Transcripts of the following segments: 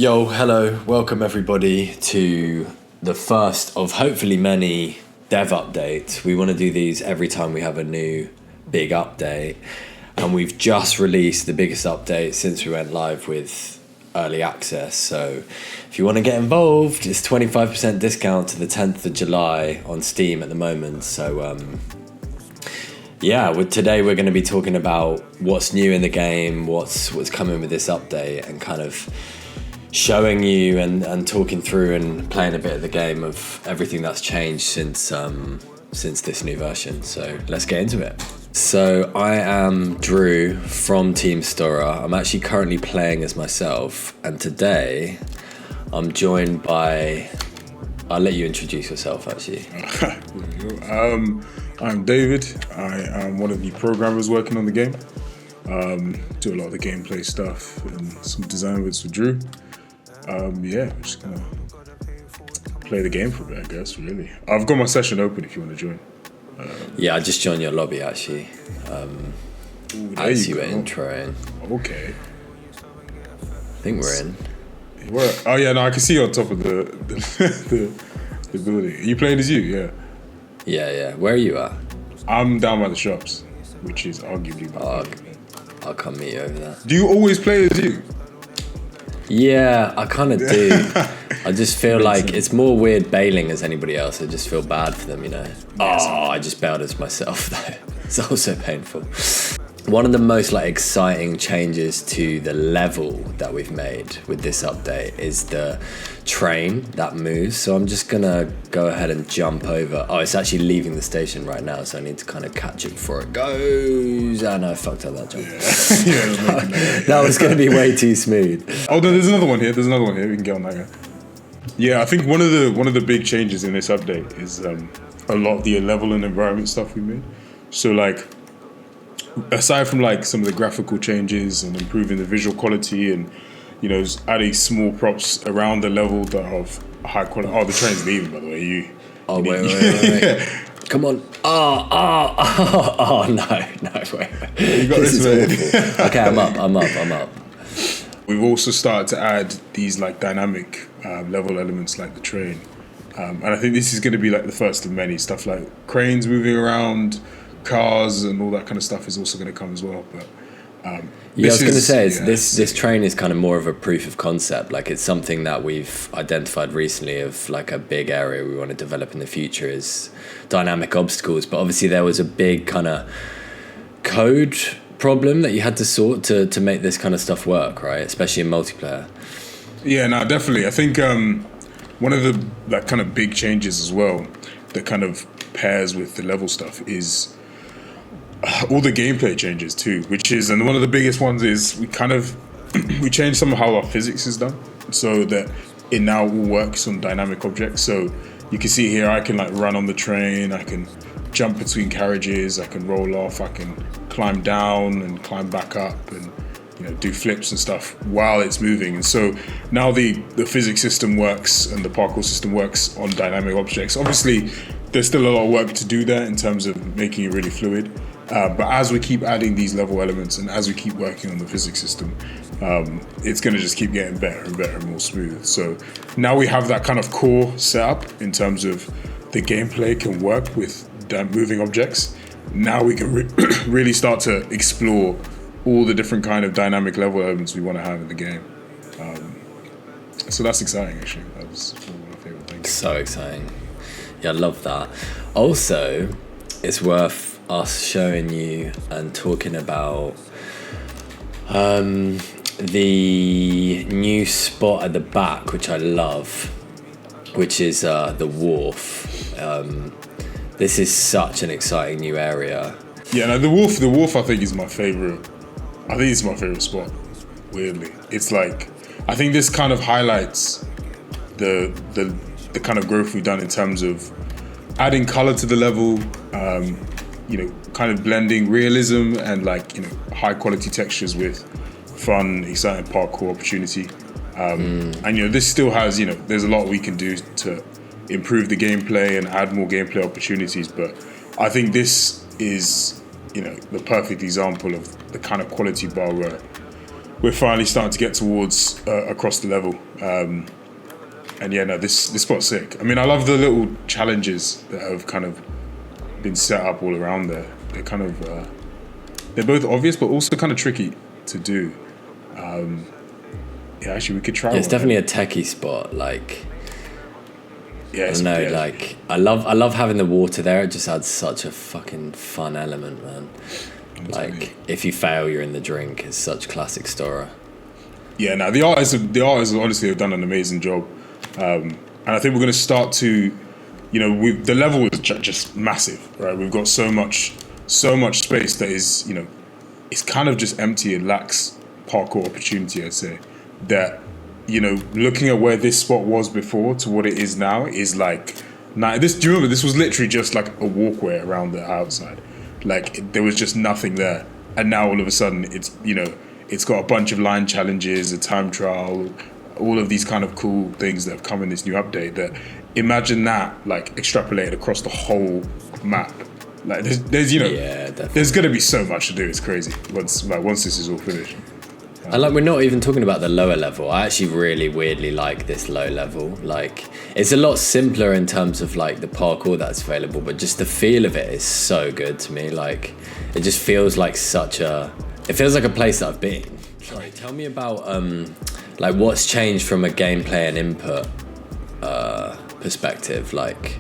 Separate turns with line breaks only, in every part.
Yo, hello, welcome everybody to the first of hopefully many dev updates. We want to do these every time we have a new big update, and we've just released the biggest update since we went live with early access. So if you want to get involved, it's 25% discount to the 10th of July on Steam at the moment. So today we're going to be talking about what's new in the game, what's coming with this update, and kind of showing you and talking through and playing a bit of the game of everything that's changed since this new version. So let's get into it. So I am Drew from Team STORROR. I'm actually currently playing as myself, and today I'm joined by... I'll let you introduce yourself actually.
I'm David. I am one of the programmers working on the game. Do a lot of the gameplay stuff and some design bits for Drew. I'm just gonna play the game for a bit, I guess, really. I've got my session open if you want to join.
I just joined your lobby actually. As you were introing.
Okay.
I think we're in.
I can see you on top of the building. Are you playing as you?
Yeah. Where are you at?
I'm down by the shops, which is arguably
I'll come meet you over there.
Do you always play as you?
Yeah, I kind of do. I just feel like it's more weird bailing as anybody else. I just feel bad for them, you know. I just bailed as myself though. It's also painful. One of the most exciting changes to the level that we've made with this update is the train that moves. So I'm just gonna go ahead and jump over. Oh, it's actually leaving the station right now, so I need to kind of catch it before it goes. Oh no, I fucked up that jump. That was gonna be way too smooth.
Oh, there's another one here. We can get on that guy. Yeah, I think one of the big changes in this update is a lot of the level and environment stuff we made. So aside from some of the graphical changes and improving the visual quality and adding small props around the level that are of high quality. Oh, the train's leaving, by the way.
Wait. Come on. No, wait.
You got this man.
Okay, I'm up.
We've also started to add these dynamic level elements like the train. And I think this is going to be the first of many. Stuff like cranes moving around, cars and all that kind of stuff is also going to come as well. But
I was going to say this train is kind of more of a proof of concept. It's something that we've identified recently of a big area we want to develop in the future is dynamic obstacles. But obviously there was a big kind of code problem that you had to sort to make this kind of stuff work, right? Especially in multiplayer. Yeah, no,
definitely. I think one of the kind of big changes as well that kind of pairs with the level stuff is all the gameplay changes too, and one of the biggest ones is we changed some of how our physics is done so that it now all works on dynamic objects. So you can see here I can run on the train, I can jump between carriages, I can roll off, I can climb down and climb back up and do flips and stuff while it's moving. And so now the physics system works and the parkour system works on dynamic objects. Obviously there's still a lot of work to do there in terms of making it really fluid. But as we keep adding these level elements and as we keep working on the physics system, it's going to just keep getting better and better and more smooth. So now we have that kind of core set up in terms of the gameplay can work with moving objects. Now we can really start to explore all the different kind of dynamic level elements we want to have in the game. So that's exciting, actually. That was one of my favorite things.
So exciting. Yeah, I love that. Also, it's worth us showing you and talking about the new spot at the back, which I love, which is the wharf. This is such an exciting new area.
Yeah, no, the wharf I think is my favorite. I think it's my favorite spot, weirdly. It's I think this kind of highlights the kind of growth we've done in terms of adding color to the level, kind of blending realism and high quality textures with fun, exciting parkour opportunity. And this still has, there's a lot we can do to improve the gameplay and add more gameplay opportunities. But I think this is, the perfect example of the kind of quality bar where we're finally starting to get towards across the level. And yeah, no, this spot's sick. I mean, I love the little challenges that have kind of been set up all around there. They're kind of they're both obvious, but also kind of tricky to do. Yeah, actually, we could try.
Yeah, it's definitely a techie spot. Like,
yeah,
I don't know. Like, I love having the water there. It just adds such a fucking fun element, man. Like, if you fail, you're in the drink. It's such classic STORROR.
Yeah, now the artists honestly have done an amazing job, and I think we're going to start to, the level is just massive, right? We've got so much space that is, it's kind of just empty. It lacks parkour opportunity, I'd say. That, looking at where this spot was before to what it is now is like, do you remember this was literally just like a walkway around the outside, like there was just nothing there, and now all of a sudden it's it's got a bunch of line challenges, a time trial, all of these kind of cool things that have come in this new update. That imagine that like extrapolated across the whole map. Like there's there's gonna be so much to do. It's crazy once this is all finished.
And like, we're not even talking about the lower level. I actually really weirdly like this low level. Like, it's a lot simpler in terms of like the parkour that's available, but just the feel of it is so good to me. Like, it just feels like it feels like a place that I've been. Sorry, tell me about like what's changed from a gameplay and input perspective. Like,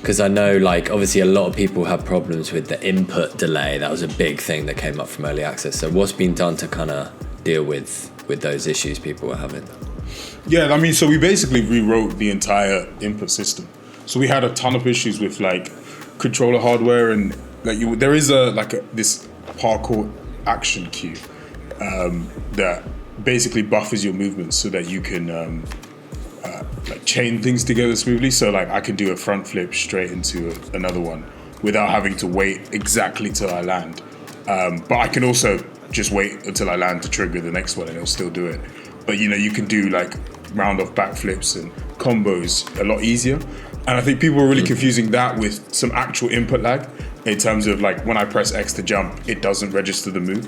because I know, like, obviously a lot of people have problems with the input delay. That was a big thing that came up from early access. So what's been done to kind of deal with those issues people were having?
Yeah, I mean, so we basically rewrote the entire input system. So we had a ton of issues with like controller hardware, and like there is this parkour action cue that basically buffers your movements so that you can like chain things together smoothly. So like I can do a front flip straight into another one without having to wait exactly till I land. But I can also just wait until I land to trigger the next one and it'll still do it. But you can do like round off backflips and combos a lot easier. And I think people are really confusing that with some actual input lag in terms of like when I press X to jump, it doesn't register the move.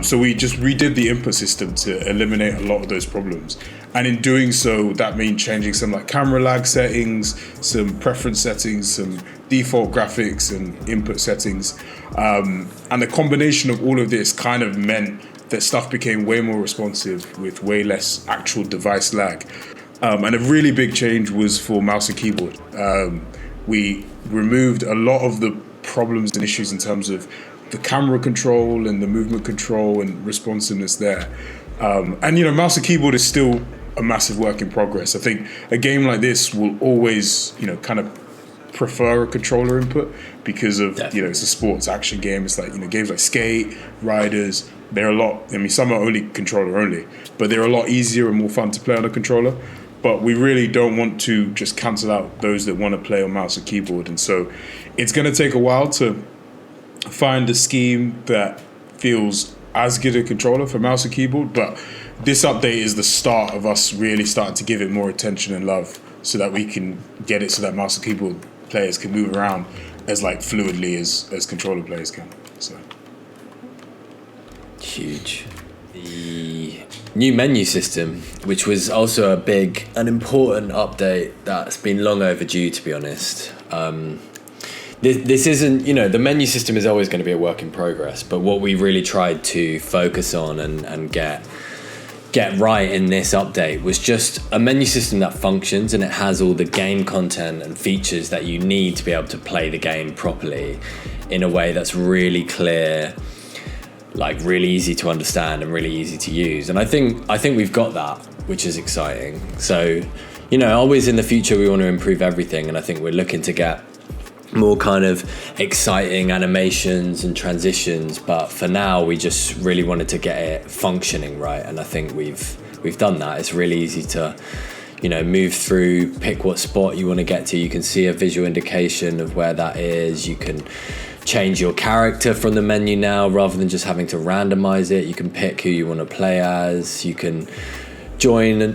So we just redid the input system to eliminate a lot of those problems. And in doing so, that means changing some like camera lag settings, some preference settings, some default graphics and input settings. And the combination of all of this kind of meant that stuff became way more responsive with way less actual device lag. And a really big change was for mouse and keyboard. We removed a lot of the problems and issues in terms of the camera control and the movement control and responsiveness there. And mouse and keyboard is still a massive work in progress. I think a game like this will always, kind of prefer a controller input because of, it's a sports action game. It's like, games like Skate, Riders, they're a lot, some are only controller only, but they're a lot easier and more fun to play on a controller. But we really don't want to just cancel out those that want to play on mouse and keyboard. And so it's going to take a while to find a scheme that feels as good a controller for mouse and keyboard. But this update is the start of us really starting to give it more attention and love so that we can get it so that mouse and keyboard players can move around as like fluidly as controller players can. So
huge. The new menu system, which was also a big and important update that's been long overdue, to be honest. This isn't, the menu system is always going to be a work in progress, but what we really tried to focus on and get right in this update was just a menu system that functions and it has all the game content and features that you need to be able to play the game properly in a way that's really clear, like really easy to understand and really easy to use. And I think we've got that, which is exciting. So, always in the future we want to improve everything, and I think we're looking to get more kind of exciting animations and transitions, but for now we just really wanted to get it functioning right, and I think we've done that. It's really easy to move through, pick what spot you want to get to. You can see a visual indication of where that is. You can change your character from the menu now rather than just having to randomize it. You can pick who you want to play as. You can join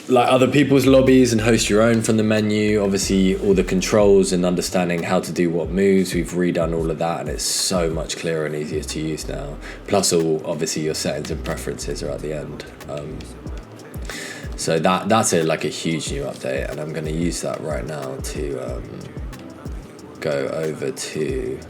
like other people's lobbies and host your own from the menu. Obviously, all the controls and understanding how to do what moves. We've redone all of that, and it's so much clearer and easier to use now. Plus, obviously your settings and preferences are at the end. So that's like a huge new update, and I'm going to use that right now to go over to.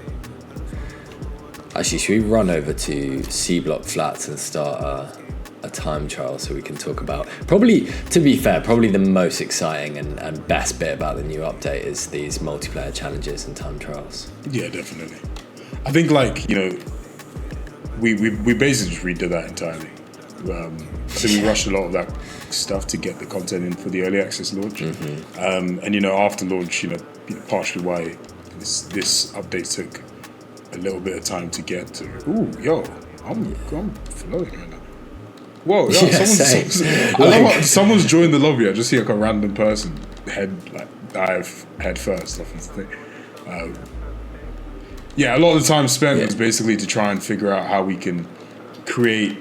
Actually, should we run over to C block flats and start a time trial so we can talk about, probably, to be fair, probably the most exciting and best bit about the new update is these multiplayer challenges and time trials.
Yeah, definitely. I think, like, you know, we basically just redid that entirely. So we rushed a lot of that stuff to get the content in for the early access launch. And, you know, after launch, you know partially why this update took a little bit of time to get to. Ooh, yo, I'm flowing right now. Whoa, yo,
yeah,
someone's joined the lobby. I just see like a random person dive head first off into the thing. Yeah, a lot of the time spent was basically to try and figure out how we can create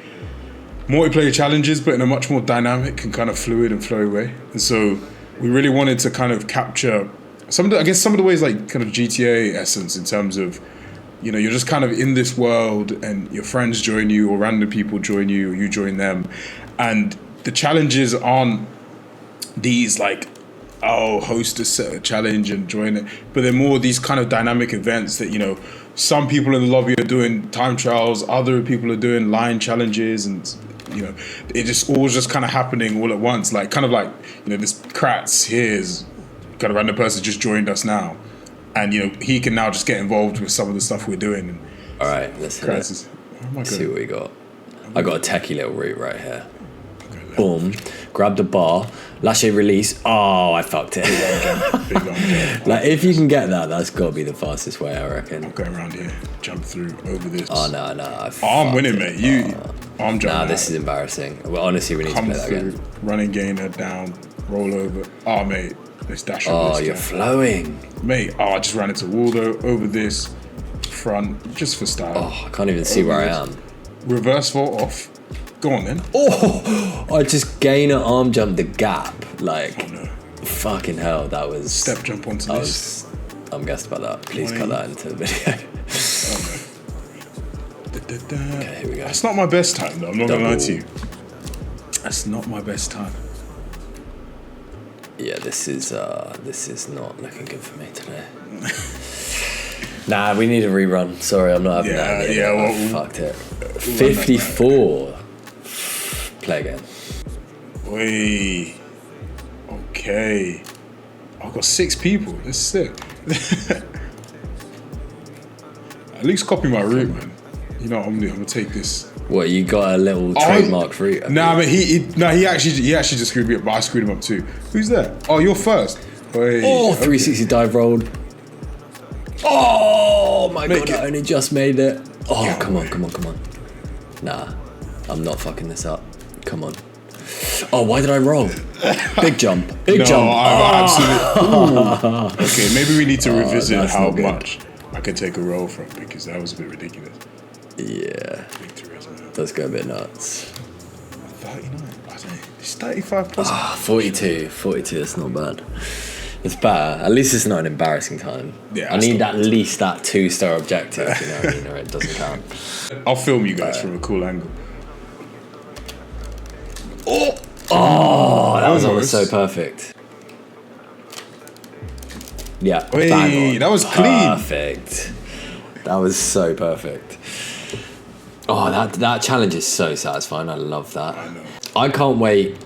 multiplayer challenges, but in a much more dynamic and kind of fluid and flowy way. And so we really wanted to kind of capture some of the ways, like kind of GTA essence, in terms of, you know, you're just kind of in this world and your friends join you or random people join you or you join them. And the challenges aren't these like, oh, host a challenge and join it. But they're more these kind of dynamic events that, you know, some people in the lobby are doing time trials, other people are doing line challenges, and, you know, it just all just kind of happening all at once. Like, kind of like, you know, this Kratz here is kind of random person just joined us now. And, you know, he can now just get involved with some of the stuff we're doing. And
all right, let's hit it. Let's see what we got. I got a techie little route right here. Okay, boom. Grab the bar. Lache release. Oh, I fucked it.
Big long jump.
Like, if you can get that, that's got to be the fastest way, I reckon.
I'll go around here, jump through, over this.
Oh, no.
I'm winning, mate. I'm jumping.
Nah, this is embarrassing. Well, honestly, we need to play that again.
Running gainer down, roll over. Oh, mate. Let's dash over
Oh,
this
you're
guy.
flowing.
Mate, I just ran into Waldo, over this, front, just for style.
Oh, I can't even see where I am.
Reverse vault off. Go on, then.
Oh, I just gainer arm jump the gap. Like,
Oh, no.
fucking hell, that was...
Step jump onto this.
I'm gassed about that. Please cut that into the video. Okay, here we go.
That's not my best time, though. I'm not going to lie to you.
Double.
That's not my best time.
Yeah, this is not looking good for me today. Nah, we need a rerun. Sorry, I'm not having that. I fucked it. 54. Play again.
Wait. Okay. I've got 6 people. That's sick. At least copy my route, man. You know what I'm gonna take this.
What, you got a little trademark route?
Nah, but he actually just screwed me up, but I screwed him up too. Who's there? Oh, you're first. Wait,
Oh, 360 dive rolled. Oh my god, I only just made it. Oh,
Yeah,
come on. Nah, I'm not fucking this up. Come on. Oh, why did I roll? Big jump. Big jump.
Absolutely. Okay, maybe we need to revisit
that's
how
not good.
much I could take a roll from, because that was a bit ridiculous.
Yeah,
Victory, isn't it?
does go a bit nuts.
39. I don't know. It's 35 plus.
42, that's not bad. It's better. At least it's not an embarrassing time.
Yeah,
I need
still-
at least that 2-star objective, you know what I mean, or it doesn't count.
I'll film you guys from a cool angle.
Oh, that was
Almost.
almost so perfect. Yeah,
Hey,
bang on.
that was clean.
Perfect. That was so perfect. Oh, that challenge is so satisfying. I love that.
I know.
I can't wait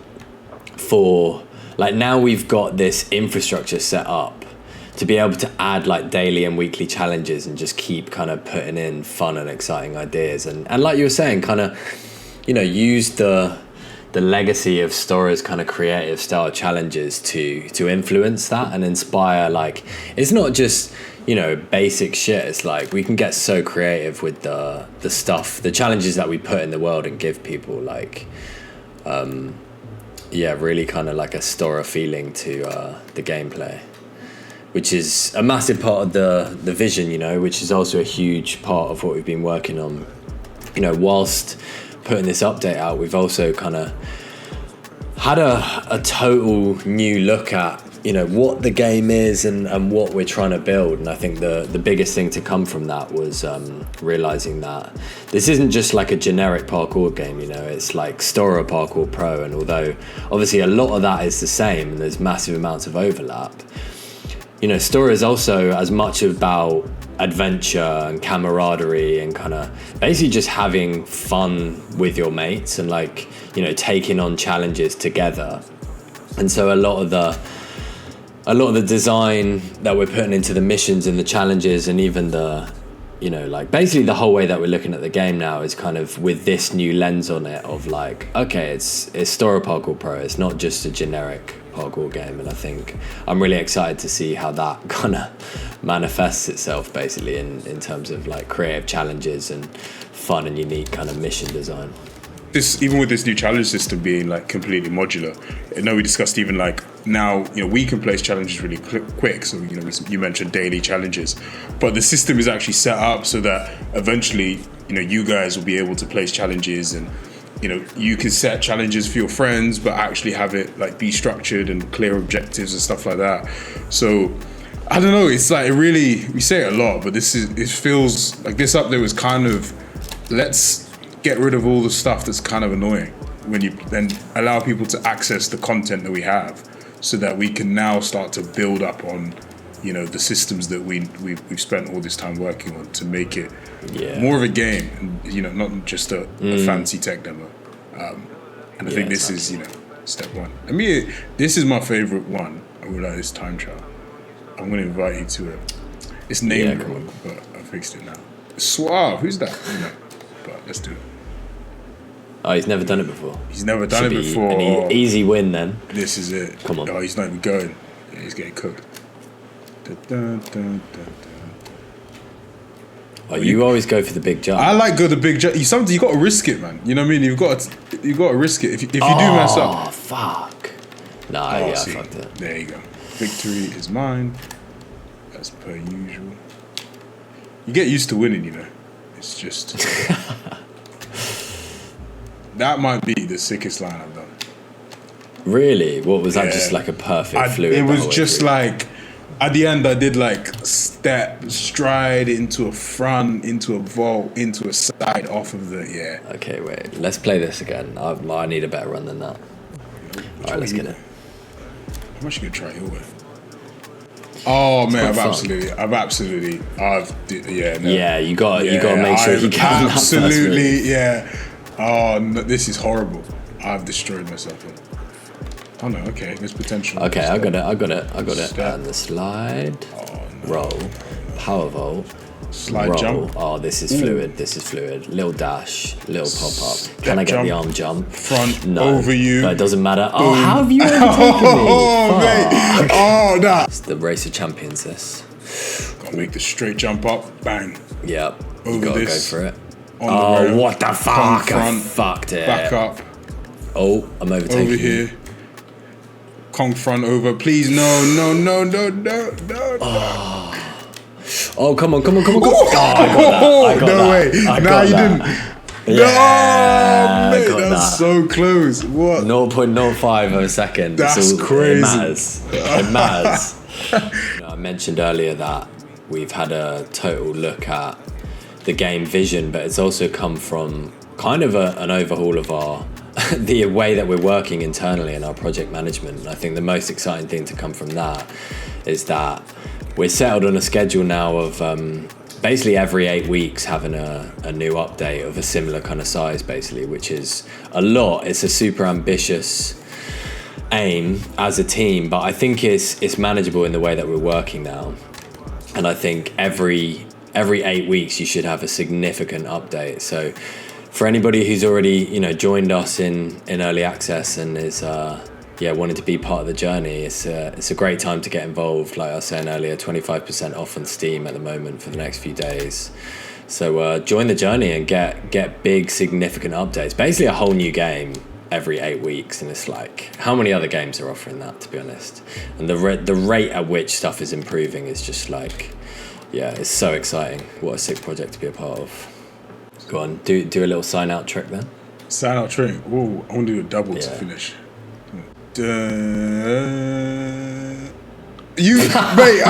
for, like, now we've got this infrastructure set up to be able to add like daily and weekly challenges and just keep kind of putting in fun and exciting ideas. And like you were saying, kind of, you know, use the legacy of STORROR's kind of creative style challenges to influence that and inspire. Like, it's not just, you know, basic shit. It's like we can get so creative with the stuff, the challenges that we put in the world, and give people like really kind of like a STORROR feeling to the gameplay, which is a massive part of the vision, you know, which is also a huge part of what we've been working on. You know, whilst putting this update out, we've also kind of had a total new look at, you know, what the game is and what we're trying to build. And I think the biggest thing to come from that was realizing that this isn't just like a generic parkour game, you know, it's like STORROR Parkour Pro. And although obviously a lot of that is the same and there's massive amounts of overlap, you know, STORROR is also as much about adventure and camaraderie and kind of basically just having fun with your mates and, like, you know, taking on challenges together. And so a lot of the design that we're putting into the missions and the challenges, and even the, you know, like basically the whole way that we're looking at the game now is kind of with this new lens on it of like, okay, it's STORROR Parkour Pro, it's not just a generic parkour game. And I think I'm really excited to see how that kind of manifests itself basically in terms of like creative challenges and fun and unique kind of mission design.
This, even with this new challenge system being like completely modular, I know we discussed even like now, you know, we can place challenges really quick. So, you know, you mentioned daily challenges, but the system is actually set up so that eventually, you know, you guys will be able to place challenges, and, you know, you can set challenges for your friends, but actually have it like be structured and clear objectives and stuff like that. So I don't know, it's like, it really, we say it a lot, but it feels like this update was kind of, let's get rid of all the stuff that's kind of annoying, when you then allow people to access the content that we have, so that we can now start to build up on, you know, the systems that we've spent all this time working on to make it more of a game, and, you know, not just a fancy tech demo. And I think this is, you know, step one. I mean, this is my favorite one. I would like this time trial. I'm going to invite you to it. It's named wrong, but I fixed it now. Suave, who's that? You know, but let's do it.
Oh, he's never done it before.
He's never done it before.
An easy win then.
This is it.
Come on.
Oh, he's not even going. Yeah, he's getting cooked.
Oh, you always go for the big jump.
I like go the big jump. You got to risk it, man. You know what I mean? You got to risk it. If you do mess up.
Oh, fuck. Nah, I fucked it.
There you go. Victory is mine, as per usual. You get used to winning, you know. It's just... That might be the sickest line I've done.
Really? What was that? Just like a perfect fluid?
It was just like, at the end I did like step, stride into a front, into a vault, into a side off of the,
Okay, wait. Let's play this again. I need a better run than that. Alright, let's get it.
How much you gonna try your way? Oh man,
Yeah, you got to make sure you can.
Absolutely, Oh, no, this is horrible. I've destroyed myself. Oh no, okay, there's potential.
Okay, I got it.
Step.
And the slide,
no.
roll, power vault,
slide
roll.
jump.
Oh, this is fluid. Little dash, little pop up. Can I get the arm jump?
Front,
no,
over you.
No, it doesn't matter. Oh, how have you overtaken me?
Oh, mate. Oh, nah.
It's the race of champions, this.
Gotta make the straight jump up, bang.
Yep, you
Over
gotta
this.
go for it.
On
What the fuck?
Front,
I fucked it.
Back up.
Oh, I'm overtaking
Over here. Kong front over. Please, no.
Oh, come on.
Oh,
I got
no
that.
way. Nah, you didn't.
Yeah,
no, mate, that's so close. What?
0.05 of a second.
That's crazy.
It matters. You know, I mentioned earlier that we've had a total look at the game vision, but it's also come from kind of an overhaul of the way that we're working internally in our project management. And I think the most exciting thing to come from that is that we're settled on a schedule now of basically every 8 weeks having a new update of a similar kind of size, basically, which is a lot. It's a super ambitious aim as a team, but I think it's manageable in the way that we're working now. And I think every 8 weeks you should have a significant update. So for anybody who's already, you know, joined us in early access and is wanting to be part of the journey, it's a great time to get involved. Like I was saying earlier, 25% off on Steam at the moment for the next few days. So join the journey and get big significant updates. Basically a whole new game every 8 weeks, and it's like, how many other games are offering that, to be honest? And the rate at which stuff is improving is just like, it's so exciting. What a sick project to be a part of. Go on, do a little sign out trick then.
Sign out trick. Ooh, I want to do a double to finish. You, mate.